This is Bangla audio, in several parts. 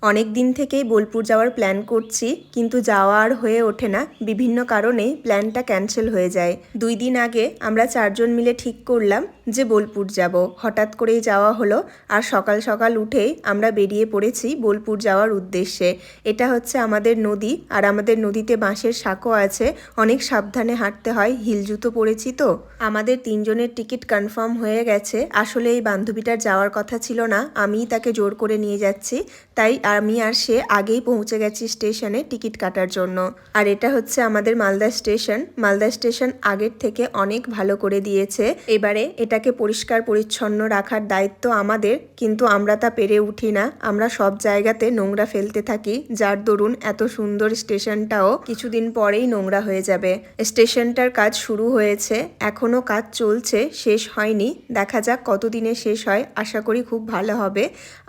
অনেক দিন থেকেই বোলপুর যাওয়ার প্ল্যান করছি, কিন্তু যাওয়া আর হয়ে ওঠে না। বিভিন্ন কারণে প্ল্যানটা ক্যান্সেল হয়ে যায়। 2 দিন আগে আমরা 4জন মিলে ঠিক করলাম যে বোলপুর যাব। হঠাৎ করেই যাওয়া হলো, আর সকাল সকাল উঠেই আমরা বেরিয়ে পড়েছি বোলপুর যাওয়ার উদ্দেশ্যে। এটা হচ্ছে আমাদের নদী, আর আমাদের নদীতে বাঁশের সাঁকো আছে। অনেক সাবধানে হাঁটতে হয়, হিল জুতো পরেছি তো। আমাদের 3জনের টিকিট কনফার্ম হয়ে গেছে। আসলে এই বান্ধবীটার যাওয়ার কথা ছিল না, আমিই তাকে জোর করে নিয়ে যাচ্ছি। তাই আমি আর সে আগেই পৌঁছে গেছি স্টেশনে টিকিট কাটার জন্য। আর এটা হচ্ছে আমাদের মালদা স্টেশন। মালদা স্টেশন আগের থেকে অনেক ভালো করে দিয়েছে। এবারে এটাকে পরিষ্কার পরিচ্ছন্ন রাখার দায়িত্ব আমাদের, কিন্তু আমরা তা পেরে উঠি না। আমরা সব জায়গাতে নোংরা ফেলতে থাকি, যার দরুন এত সুন্দর স্টেশনটাও কিছুদিন পরেই নোংরা হয়ে যাবে। স্টেশনটার কাজ শুরু হয়েছে, এখনো কাজ চলছে, শেষ হয়নি। দেখা যাক কতদিনে শেষ হয়, আশা করি খুব ভালো হবে।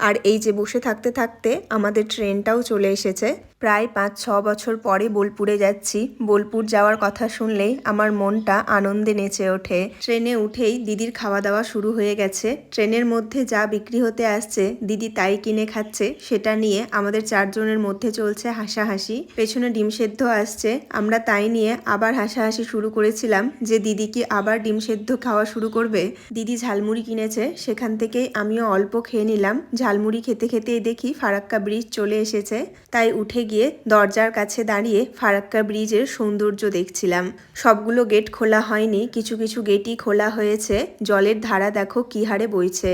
আর এই যে বসে থাকতে থাকতে আমাদের ট্রেনটাও চলে এসেছে। প্রায় 5-6 বছর পরে বোলপুরে যাচ্ছি। বোলপুর যাওয়ার কথা শুনলেই আমার মনটা আনন্দে নেচে ওঠে। ট্রেনে উঠেই দিদির খাওয়া দাওয়া শুরু হয়ে গেছে। ট্রেনের মধ্যে যা বিক্রি হতে আসছে দিদি তাই কিনে খাচ্ছে। সেটা নিয়ে আমাদের 4জনের মধ্যে চলছে হাসাহাসি। পেছনে ডিম সেদ্ধ আসছে, আমরা তাই নিয়ে আবার হাসাহাসি শুরু করেছিলাম যে দিদি কি আবার ডিম সেদ্ধ খাওয়া শুরু করবে। দিদি ঝালমুড়ি কিনেছে, সেখান থেকেই আমিও অল্প খেয়ে নিলাম। ঝালমুড়ি খেতে খেতেই দেখি ফারাক্কা ব্রিজ চলে এসেছে, তাই উঠে গিয়ে দরজার কাছে দাঁড়িয়ে ফারাক্কা ব্রিজের সৌন্দর্য দেখছিলাম। সবগুলো গেট খোলা হয়নি, কিছু কিছু গেটই খোলা হয়েছে। জলের ধারা দেখো কি হারে বইছে।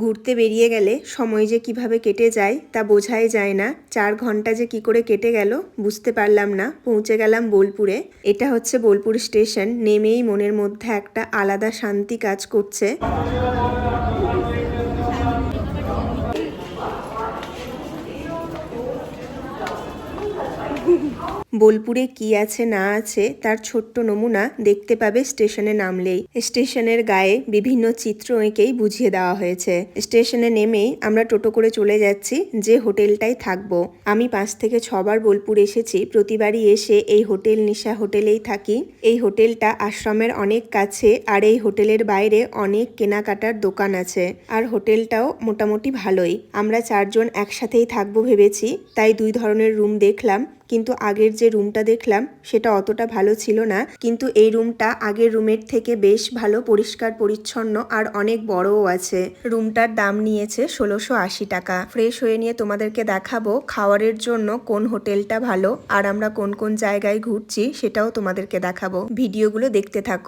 ঘুরতে বেরিয়ে গেলে সময় যে কিভাবে কেটে যায় তা বোঝাই যায় না। 4 ঘন্টা যে কি করে কেটে গেল বুঝতে পারলাম না। পৌঁছে গেলাম বোলপুরে। এটা হচ্ছে বোলপুর স্টেশন। নেমেই মনের মধ্যে একটা আলাদা শান্তি কাজ করছে। বোলপুরে কি আছে না আছে তার ছোট্ট নমুনা দেখতে পাবে স্টেশনে নামলেই। স্টেশনের গায়ে বিভিন্ন চিত্র এঁকেই বুঝিয়ে দেওয়া হয়েছে। স্টেশনে নেমেই আমরা টোটো করে চলে যাচ্ছি যে হোটেলটাই থাকবো। আমি 5 থেকে 6 বার বোলপুর এসেছি। প্রতিবারই এসে এই হোটেল নিশা হোটেলেই থাকি। এই হোটেলটা আশ্রমের অনেক কাছে, আর এই হোটেলের বাইরে অনেক কেনাকাটার দোকান আছে। আর হোটেলটাও মোটামুটি ভালোই। আমরা 4জন একসাথেই থাকবো ভেবেছি, তাই 2 ধরনের রুম দেখলাম। কিন্তু আগের যে রুমটা দেখলাম সেটা অতটা ভালো ছিল না, কিন্তু এই রুমটা আগের রুমের থেকে বেশ ভালো, পরিষ্কার পরিচ্ছন্ন আর অনেক বড়ও আছে। রুমটার দাম নিয়েছে 1680 টাকা। ফ্রেশ হয়ে নিয়ে তোমাদেরকে দেখাবো খাওয়ারের জন্য কোন হোটেলটা ভালো, আর আমরা কোন কোন জায়গায় ঘুরছি সেটাও তোমাদেরকে দেখাবো। ভিডিওগুলো দেখতে থাকো।